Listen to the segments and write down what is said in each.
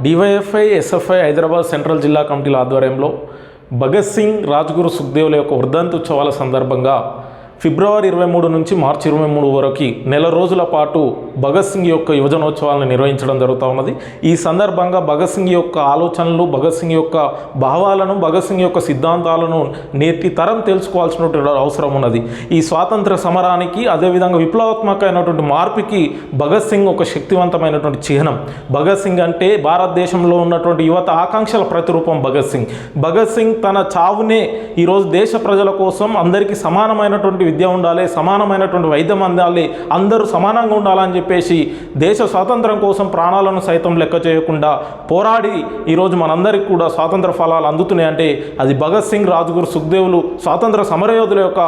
DYFI SFI Hyderabad central జిల్లా కమిటీల ఆధ్వర్యంలో భగత్ సింగ్ రాజ్గురు సుఖ్దేవ్ల యొక్క వర్ధంతి ఉత్సవాల సందర్భంగా ఫిబ్రవరి 23 నుంచి మార్చి 23 వరకు నెల రోజుల పాటు భగత్ సింగ్ యొక్క యువజనోత్సవాలను నిర్వహించడం జరుగుతూ ఉన్నది. ఈ సందర్భంగా భగత్ సింగ్ యొక్క ఆలోచనలు, భగత్ సింగ్ యొక్క భావాలను, భగత్ సింగ్ యొక్క సిద్ధాంతాలను నేటి తరం తెలుసుకోవాల్సినటువంటి అవసరం ఉన్నది. ఈ స్వాతంత్ర సమరానికి, అదేవిధంగా విప్లవాత్మకమైనటువంటి మార్పుకి భగత్ సింగ్ ఒక శక్తివంతమైనటువంటి చిహ్నం. భగత్ సింగ్ అంటే భారతదేశంలో ఉన్నటువంటి యువత ఆకాంక్షల ప్రతిరూపం భగత్ సింగ్. భగత్ సింగ్ తన చావునే ఈరోజు దేశ ప్రజల కోసం అందరికీ సమానమైనటువంటి విద్య ఉండాలి, సమానమైనటువంటి వైద్యం అందాలి, అందరూ సమానంగా ఉండాలని చెప్పేసి దేశ స్వాతంత్రం కోసం ప్రాణాలను సైతం లెక్క చేయకుండా పోరాడి ఈరోజు మనందరికీ కూడా స్వాతంత్ర ఫలాలు అందుతున్నాయంటే అది భగత్ సింగ్, రాజ్గురు సుఖ్దేవులు స్వాతంత్ర సమరయోధుల యొక్క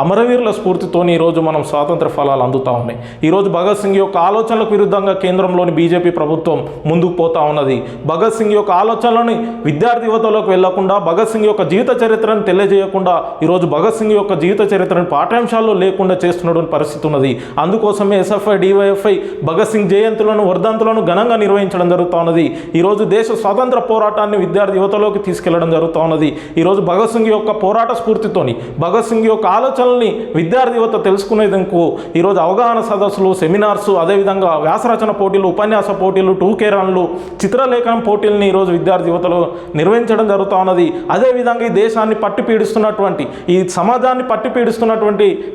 అమరవీరుల స్ఫూర్తితో ఈరోజు మనం స్వాతంత్ర ఫలాలు అందుతూ ఉన్నాయి. ఈరోజు భగత్ సింగ్ యొక్క ఆలోచనలకు విరుద్ధంగా కేంద్రంలోని బీజేపీ ప్రభుత్వం ముందుకు పోతా ఉన్నది. భగత్ సింగ్ యొక్క ఆలోచనలని విద్యార్థి యువతలోకి వెళ్లకుండా, భగత్ సింగ్ యొక్క జీవిత చరిత్రను తెలియజేయకుండా ఈరోజు భగత్ సింగ్ యొక్క జీవిత చరిత్రను పాఠ్యాంశాల్లో లేకుండా చేస్తున్నటువంటి పరిస్థితి ఉన్నది. అందుకోసమే ఎస్ఎఫ్ఐ, డివైఎఫ్ఐ భగత్ సింగ్ జయంతులను, వర్ధంతులను ఘనంగా నిర్వహించడం జరుగుతూ ఉన్నది. ఈరోజు దేశ స్వాతంత్ర పోరాటాన్ని విద్యార్థి యువతలోకి తీసుకెళ్లడం జరుగుతూ ఉన్నది. ఈరోజు భగత్ సింగ్ యొక్క పోరాట స్ఫూర్తితోని, భగత్ సింగ్ యొక్క ఆలోచనల్ని విద్యార్థి యువత తెలుసుకునేందుకు ఈరోజు అవగాహన సదస్సులు, సెమినార్స్, అదేవిధంగా వ్యాసరచన పోటీలు, ఉపన్యాస పోటీలు, 2K రన్లు, చిత్రలేఖనం పోటీలని ఈరోజు విద్యార్థి యువతలో నిర్వహించడం జరుగుతూ ఉన్నది. అదేవిధంగా ఈ దేశాన్ని పట్టి పీడిస్తున్నటువంటి, ఈ సమాజాన్ని పట్టి పీడిస్తున్నటువంటి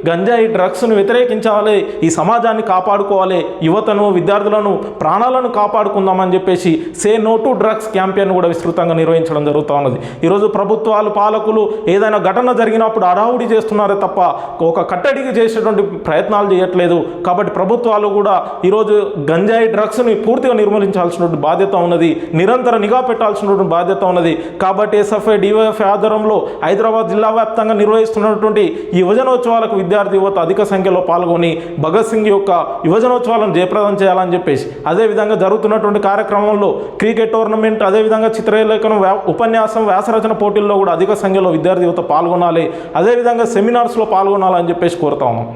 గంజాయి, డ్రగ్స్ను వ్యతిరేకించాలి, ఈ సమాజాన్ని కాపాడుకోవాలి, యువతను, విద్యార్థులను, ప్రాణాలను కాపాడుకుందామని చెప్పేసి say no to drugs campaign కూడా విస్తృతంగా నిర్వహించడం జరుగుతూ ఉన్నది. ఈరోజు ప్రభుత్వాలు, పాలకులు ఏదైనా ఘటన జరిగినప్పుడు అడావుడి చేస్తున్నారే తప్ప ఒక కట్టడికి చేసేటువంటి ప్రయత్నాలు చేయట్లేదు. కాబట్టి ప్రభుత్వాలు కూడా ఈరోజు గంజాయి, డ్రగ్స్ని పూర్తిగా నిర్మూలించాల్సినటువంటి బాధ్యత ఉన్నది, నిరంతర నిఘా పెట్టాల్సినటువంటి బాధ్యత ఉన్నది. కాబట్టి ఎస్ఎఫ్ఐ, డివైఎఫ్ఐ ఆధ్వర్యంలో హైదరాబాద్ జిల్లా వ్యాప్తంగా నిర్వహిస్తున్నటువంటి ఈ యువజనోత్సవాలకు విద్యార్థి యువత అధిక సంఖ్యలో పాల్గొని భగత్ సింగ్ యొక్క యువజనోత్సవాలను జయప్రదం చేయాలని చెప్పేసి, అదేవిధంగా జరుగుతున్నటువంటి కార్యక్రమంలో క్రికెట్ టోర్నమెంట్, అదేవిధంగా చిత్రలేఖనం, ఉపన్యాసం, వ్యాసరచన పోటీల్లో కూడా అధిక సంఖ్యలో విద్యార్థి యువత పాల్గొనాలి, అదేవిధంగా సెమినార్స్లో పాల్గొనాలని చెప్పేసి కోరుతా ఉన్నాం.